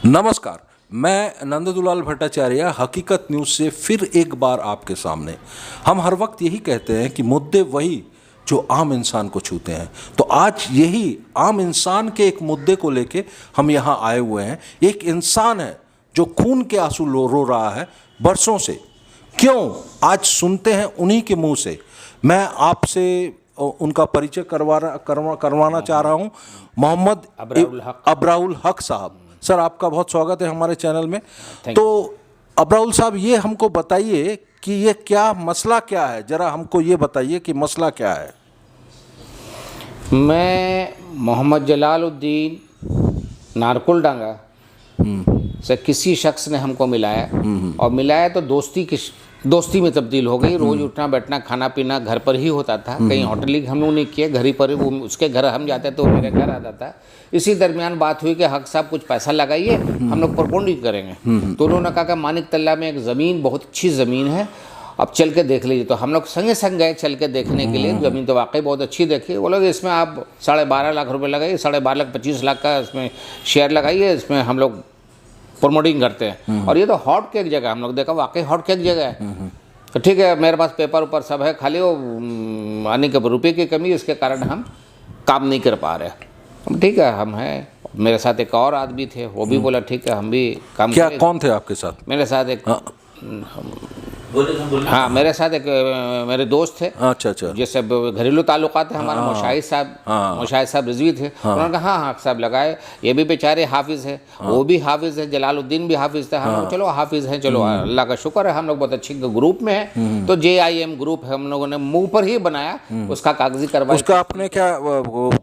नमस्कार, मैं नंददुलाल भट्टाचार्य हकीकत न्यूज़ से फिर एक बार आपके सामने। हम हर वक्त यही कहते हैं कि मुद्दे वही जो आम इंसान को छूते हैं, तो आज यही आम इंसान के एक मुद्दे को लेके हम यहाँ आए हुए हैं। एक इंसान है जो खून के आंसू रो रहा है बरसों से। क्यों? आज सुनते हैं उन्हीं के मुंह से। मैं आपसे उनका परिचय करवाना चाह रहा हूँ। मोहम्मद अबराउल हक साहब। सर, आपका बहुत स्वागत है हमारे चैनल में। तो अबराउल साहब, ये हमको बताइए कि ये क्या मसला क्या है, जरा हमको ये बताइए कि मसला क्या है। मैं मोहम्मद जलालुद्दीन नारकुलडांगा से किसी शख्स ने हमको मिलाया और मिलाया तो दोस्ती में तब्दील हो गई। रोज़ उठना बैठना खाना पीना घर पर ही होता था। कहीं होटलिंग हम लोगों ने किया, घर ही पर, वो उसके घर हम जाते तो मेरे घर आता था। इसी दरमियान बात हुई कि हक साहब कुछ पैसा लगाइए, हम लोग प्रपोंडिंग करेंगे। तो उन्होंने कहा कि मानिक तल्ला में एक ज़मीन, बहुत अच्छी ज़मीन है, अब चल के देख लीजिए। तो हम लोग संगे संग गए चल के देखने के लिए। ज़मीन तो वाकई बहुत अच्छी देखी। वो लोग इसमें आप 12.5 लाख रुपए लगाइए, 12.5 लाख 25 लाख का इसमें शेयर लगाइए, इसमें हम लोग प्रमोटिंग करते हैं। और ये तो हॉट केक जगह, हम लोग देखा वाकई हॉट केक जगह है। तो ठीक है, मेरे पास पेपर ऊपर सब है, खाली वो आने के रुपये की कमी, इसके कारण हम काम नहीं कर पा रहे। ठीक है, हम हैं। मेरे साथ एक और आदमी थे, वो भी बोला ठीक है हम भी काम क्या कौन थे आपके साथ? मेरे साथ एक हाँ, मेरे साथ एक मेरे दोस्त थे। अच्छा, जैसे घरेलू ताल्लुकात है हमारा। मुशाहिद साहब रिजवी थे। उन्होंने कहा हाँ साहब लगाए, ये भी बेचारे हाफिज़ है, वो भी हाफिज़ है, जलालुद्दीन भी हाफिज़ था। हम लोग चलो हाफिज़ हैं, चलो अल्लाह का शुक्र है, हम लोग बहुत अच्छी ग्रुप में हैं। तो JIM ग्रुप है, हम लोगों ने मुंह पर ही बनाया, उसका कागजी करवाया। उसका आपने क्या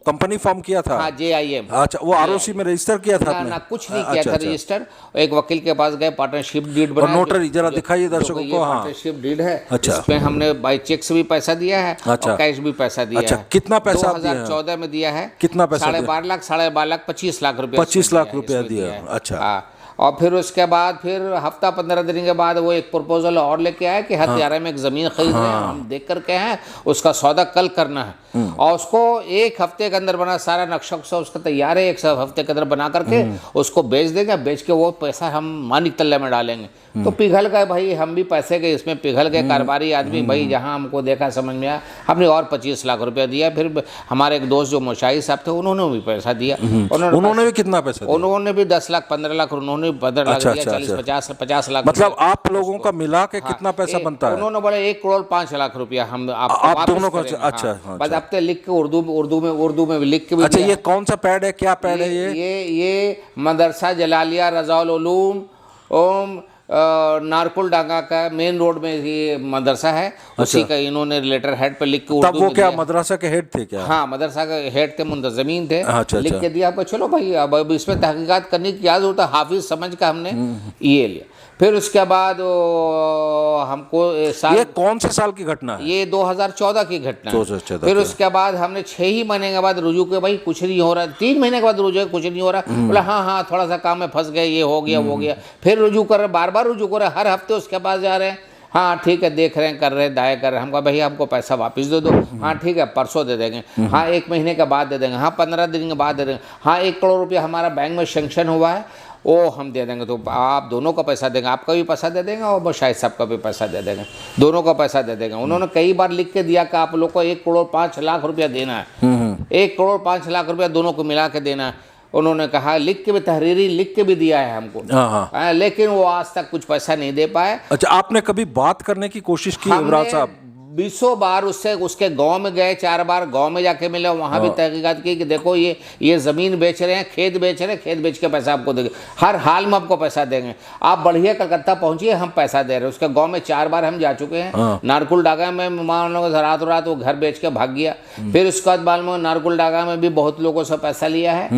कंपनी फॉर्म किया था? हाँ, JIM। अच्छा, वो ROC में रजिस्टर किया था आपने? ना, कुछ नहीं किया था रजिस्टर। एक वकील के पास गए, पार्टनरशिप डीड बनाया। नोटरी जरा दिखाइए दर्शकों को। पार्टनरशिप डीड है। अच्छा। इसमें हमने बाई चेक से भी पैसा दिया है। अच्छा। और कैश भी पैसा दिया अच्छा। है। कितना पैसा 2014 में दिया है। कितना पैसा? 12.5 लाख 25 लाख रुपया। 25 लाख रुपया दिया। अच्छा। और फिर उसके बाद फिर हफ्ता 15 दिन के बाद वो एक प्रपोजल और लेके आया कि हथियारे में एक ज़मीन खरीद रहे हैं, हम देख करके हैं, उसका सौदा कल करना है। और उसको एक हफ्ते के अंदर बना, सारा नक्शा उसका तैयार है, एक हफ्ते के अंदर बना करके उसको बेच देंगे। बेच के वो पैसा हम मानिक तल्ले में डालेंगे। तो पिघल गए भाई, हम भी पैसे के इसमें पिघल गए। कारोबारी आदमी भाई, जहाँ हमको देखा समझ में आया, हमने और 25 लाख रुपया दिया। फिर हमारे एक दोस्त जो मुशाहिद साहब थे, उन्होंने भी पैसा दिया। उन्होंने भी कितना पैसा दिया? उन्होंने भी 10 लाख 15 लाख, उन्होंने 15 लाख दिया। 40-50 लाख। मतलब आप लोगों का मिला के कितना पैसा बनता है? उन्होंने बोले 1 करोड़ 5 लाख रुपया हम आप दोनों का। अच्छा, बस अब तो लिख के उर्दू में लिख के भी। अच्छा, ये कौन सा पैड है, क्या पैड है ये मदरसा जलालिया रज़ाउल उलूम नारकुलडांगा का मेन रोड में ये मदरसा है। उसी का इन्होंने लेटर हेड पे लिख के तब वो क्या मदरसा के हेड थे क्या? हाँ, मदरसा का हेड थे, मुंतज़मीन थे। अच्छा, लिख के दिया। चलो भाई, अब इसमें तहकीकात करने की क्या जरूरत है, हाफिज समझ का हमने ये लिया। फिर उसके बाद हमको ये कौन से साल की घटना है? ये 2014 की घटना है। फिर उसके बाद हमने 6 ही महीने के बाद रुजू के, भाई कुछ नहीं हो रहा। 3 महीने के बाद रुजू, कुछ नहीं हो रहा। बोला हाँ थोड़ा सा काम में फंस गए, ये हो गया वो गया। फिर रुजू कर रहे, बार बार रुजू कर रहे, हर हफ्ते उसके पास जा रहे हैं। हाँ ठीक है, देख रहे हैं, कर रहे हैं, दाएँ कर रहे हैं। हमको भैया हमको पैसा वापस दे दो। हाँ ठीक है, परसों दे देंगे। हाँ 1 महीने के बाद दे देंगे। हाँ 15 दिन के बाद दे देंगे। हाँ 1 करोड़ रुपया हमारा बैंक में सेंक्शन हुआ है, वो हम दे देंगे। तो आप दोनों का पैसा देंगे, आपका भी पैसा दे देंगे और मुशाहिद साहब का भी पैसा दे देंगे, दोनों का पैसा दे देंगे। उन्होंने कई बार लिख के दिया कि आप लोग को 1 करोड़ 5 लाख रुपया देना है। 1 करोड़ 5 लाख रुपया दोनों को मिला के देना है। उन्होंने कहा, लिख के भी, तहरीरी लिख के भी दिया है हमको। लेकिन वो आज तक कुछ पैसा नहीं दे पाए। अच्छा, आपने कभी बात करने की कोशिश की इमरान साहब? 20 बार उसके गांव में गए, 4 बार गांव में जाके मिले, वहाँ भी तहकीकात की कि देखो ये ज़मीन बेच रहे हैं, खेत बेच रहे हैं, खेत बेच के पैसा आपको देंगे, हर हाल में आपको पैसा देंगे, आप बढ़िया कलकत्ता पहुँचिए, हम पैसा दे रहे हैं। उसके गांव में 4 बार हम जा चुके हैं। नारकुलडांगा में मान लो रात वो घर बेच के भाग गया। फिर उसके बाद बाद में नारकुलडांगा में भी बहुत लोगों से पैसा लिया है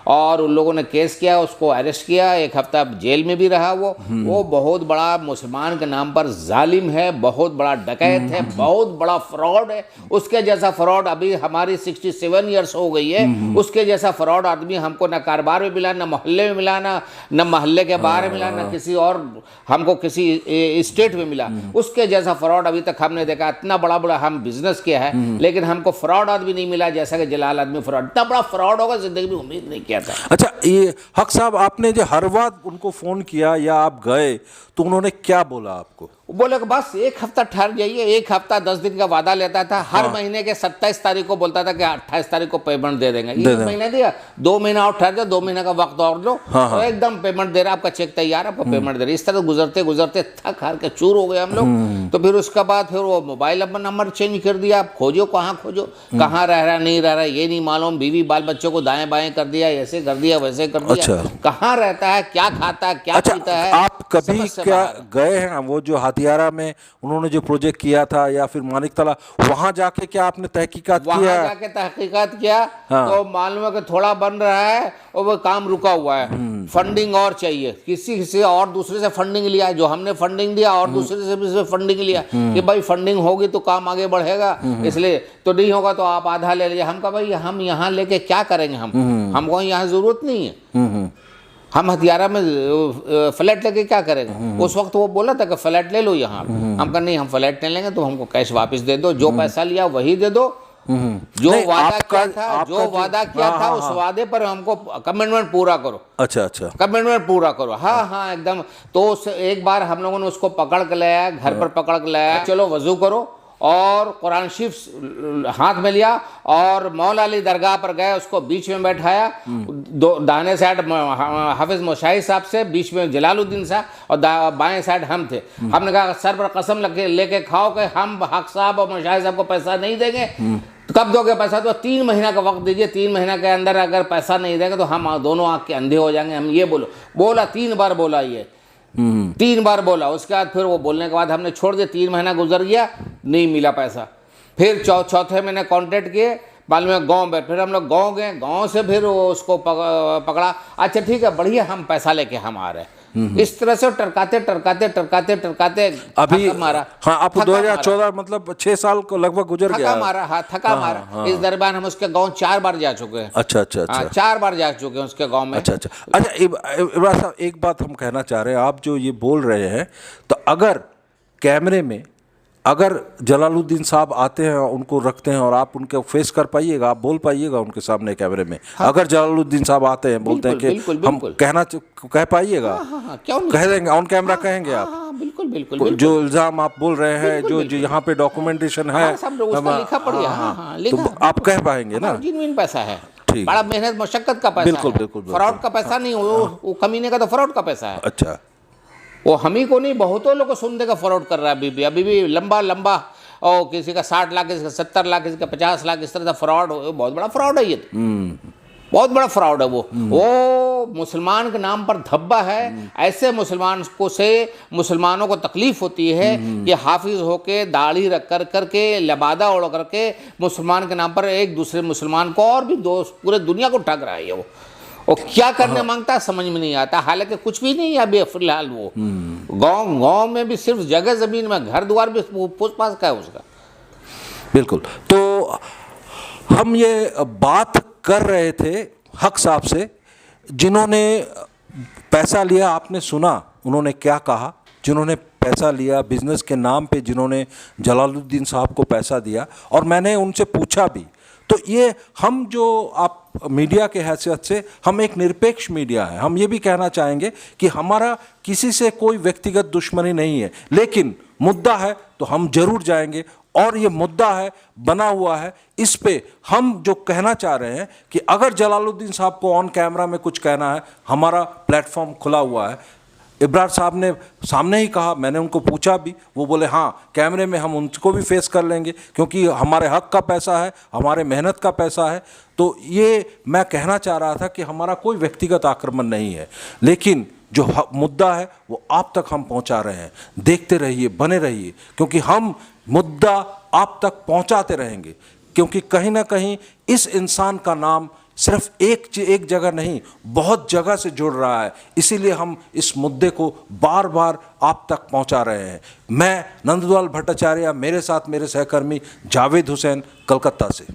और उन लोगों ने केस किया, उसको अरेस्ट किया, 1 हफ्ता जेल में भी रहा। वो बहुत बड़ा मुसलमान के नाम पर जालिम है, बहुत बड़ा डकैत है, बहुत बड़ा फ्रॉड है। उसके जैसा फ्रॉड अभी हमारी 67 ईयर्स हो गई है, उसके जैसा फ्रॉड आदमी हमको न कारोबार में मिला, न मोहल्ले में मिला, न मोहल्ले के बाहर मिला, न किसी और हमको किसी स्टेट में मिला। उसके जैसा फ्रॉड अभी तक हमने देखा। इतना बड़ा बड़ा हम बिजनेस किया है, लेकिन हमको फ्रॉड आदमी नहीं मिला जैसा कि जलाल आदमी फ्रॉड। इतना बड़ा फ्रॉड होगा जिंदगी में उम्मीद नहीं किया। किया था। अच्छा, ये हक साहब, आपने जो हर बार उनको फोन किया या आप गए तो उन्होंने क्या बोला आपको? बोले कि बस एक हफ्ता ठहर जाइए, एक हफ्ता 10 दिन का वादा लेता था। हर महीने के 27 तारीख को बोलता था कि 28 तारीख को पेमेंट दे देंगे। एक महीने दिया, 2 महीना और ठहर जाओ, 2 महीने का वक्त और लो, तो एकदम पेमेंट दे रहा, आपका चेक तैयार, आपका पेमेंट दे रहा। इस तरह गुजरते गुजरते थक हार के चूर हो गए हम लोग। तो फिर उसके बाद फिर वो मोबाइल नंबर चेंज कर दिया। आप खोजो कहाँ खोजो, कहाँ रह रहा नहीं रह रहा ये नहीं मालूम। बीवी बाल बच्चों को दाएं बाएं कर दिया, ऐसे कर दिया वैसे कर दिया। अच्छा। कहाँ रहता है, क्या खाता है, क्या पीता है। आप कभी क्या गए हैं वो जो हथियारा में उन्होंने जो प्रोजेक्ट किया था, या फिर मानिकतला, वहां जाके क्या आपने तहकीकात किया? वहां जाके तहकीकात किया तो मालूम है कि थोड़ा बन रहा है और वो काम रुका हुआ है। फंडिंग और चाहिए, किसी और दूसरे से फंडिंग लिया, जो हमने फंडिंग दिया और दूसरे से भी फंडिंग लिया कि भाई फंडिंग होगी तो काम आगे बढ़ेगा, इसलिए तो नहीं होगा तो आप आधा ले लीजिए। हम कहा भाई हम यहाँ लेके क्या करेंगे, हमको यहाँ जरूरत नहीं है, हम हथियारा में फ्लैट लेके क्या करेंगे। उस वक्त वो बोला था कि फ्लैट ले लो यहाँ। हम कहा नहीं, हम फ्लैट नहीं लेंगे, तो हमको कैश वापस दे दो, जो पैसा लिया वही दे दो। जो वादा किया था, उस वादे पर हमको कमिटमेंट पूरा करो। अच्छा, कमिटमेंट पूरा करो। हाँ एकदम। तो एक बार हम लोगों ने उसको पकड़ के लाया, घर पर पकड़ के लाया, चलो वजू करो, और कुरान शरीफ हाथ में लिया और मौला अली दरगाह पर गए, उसको बीच में बैठाया, दाहिने साइड हाफिज मोशाही साहब से, बीच में जलालुद्दीन साहब और बाएं साइड हम थे। हमने कहा सर पर कसम लेके खाओ कि हम हक साहब और मोशाही साहब को पैसा नहीं देंगे। कब दोगे पैसा? तो 3 महीना का वक्त दीजिए, 3 महीना के अंदर अगर पैसा नहीं देंगे तो हम दोनों आँख के अंधे हो जाएंगे। हम ये बोला 3 बार बोला, ये 3 बार बोला। उसके बाद फिर वो बोलने के बाद हमने छोड़ दिया। 3 महीना गुजर गया, नहीं मिला पैसा। फिर चौथे महीने कांटेक्ट किए, मालूम है गाँव में, फिर हम लोग गाँव गए, गाँव से फिर उसको पकड़ा। अच्छा ठीक है, बढ़िया, हम पैसा लेके हम आ रहे हैं। इस तरह से टरकाते अभी मारा। हाँ, आप 2014 मतलब 6 साल को लगभग गुजर गया। थका मारा। इस दरमियान हम उसके गांव 4 बार जा चुके हैं। अच्छा। 4 बार जा चुके हैं उसके गांव में। अच्छा, इब्राहिम साहब, एक बात हम कहना चाह रहे हैं, आप जो ये बोल रहे हैं, तो अगर कैमरे में अगर जलालुद्दीन साहब आते हैं, उनको रखते हैं और आप उनको फेस कर पाइएगा, आप बोल पाइएगा उनके सामने कैमरे में? हाँ। अगर जलालुद्दीन साहब आते हैं, बोलते हैं कि हम कह पाइएगा? क्यों नहीं? कह देंगे ऑन कैमरा? कहेंगे आप? बिल्कुल। जो इल्जाम आप बोल रहे हैं, जो यहाँ पे डॉक्यूमेंटेशन है, लिखा पड़िए, तो आप कह पाएंगे ना? जेन्युइन पैसा है, बड़ा मेहनत मशक्कत का पैसा। बिल्कुल। फ्रॉड का पैसा नहीं, वो कमीने का तो फ्रॉड का पैसा है। अच्छा, वो हम ही को नहीं, बहुतों लोग को सुनने का फ्रॉड कर रहा है अभी भी लंबा, और किसी का 60 लाख, किसी का 70 लाख, किसी का 50 लाख, इस तरह का फ्रॉड। बहुत बड़ा फ्रॉड है ये, बहुत बड़ा फ्रॉड है। वो मुसलमान के नाम पर धब्बा है। ऐसे मुसलमानों को तकलीफ होती है कि हाफिज होके, दाढ़ी रख करके, लबादा ओढ़ करके मुसलमान के नाम पर एक दूसरे मुसलमान को और भी पूरे दुनिया को ठग रहा है वो। और क्या करने मांगता है समझ में नहीं आता। हालांकि कुछ भी नहीं है अभी फिलहाल। वो गांव में भी सिर्फ जगह जमीन में, घर द्वार भी पूछ पास का है उसका। बिल्कुल। तो हम ये बात कर रहे थे हक साहब से, जिन्होंने पैसा लिया। आपने सुना उन्होंने क्या कहा? जिन्होंने पैसा लिया बिजनेस के नाम पे, जिन्होंने जलालुद्दीन साहब को पैसा दिया, और मैंने उनसे पूछा भी। तो ये हम जो आप मीडिया के हैसियत से, हम एक निरपेक्ष मीडिया है, हम ये भी कहना चाहेंगे कि हमारा किसी से कोई व्यक्तिगत दुश्मनी नहीं है, लेकिन मुद्दा है तो हम जरूर जाएंगे। और ये मुद्दा है, बना हुआ है, इस पे हम जो कहना चाह रहे हैं कि अगर जलालुद्दीन साहब को ऑन कैमरा में कुछ कहना है, हमारा प्लेटफॉर्म खुला हुआ है। इब्रार साहब ने सामने ही कहा, मैंने उनको पूछा भी, वो बोले हाँ कैमरे में हम उनको भी फेस कर लेंगे, क्योंकि हमारे हक का पैसा है, हमारे मेहनत का पैसा है। तो ये मैं कहना चाह रहा था कि हमारा कोई व्यक्तिगत आक्रमण नहीं है, लेकिन जो मुद्दा है वो आप तक हम पहुंचा रहे हैं। देखते रहिए, बने रहिए, क्योंकि हम मुद्दा आप तक पहुंचाते रहेंगे, क्योंकि कहीं ना कहीं इस इंसान का नाम सिर्फ एक जगह नहीं, बहुत जगह से जुड़ रहा है। इसीलिए हम इस मुद्दे को बार बार आप तक पहुंचा रहे हैं। मैं नंदलाल भट्टाचार्य, मेरे साथ मेरे सहकर्मी जावेद हुसैन, कलकत्ता से।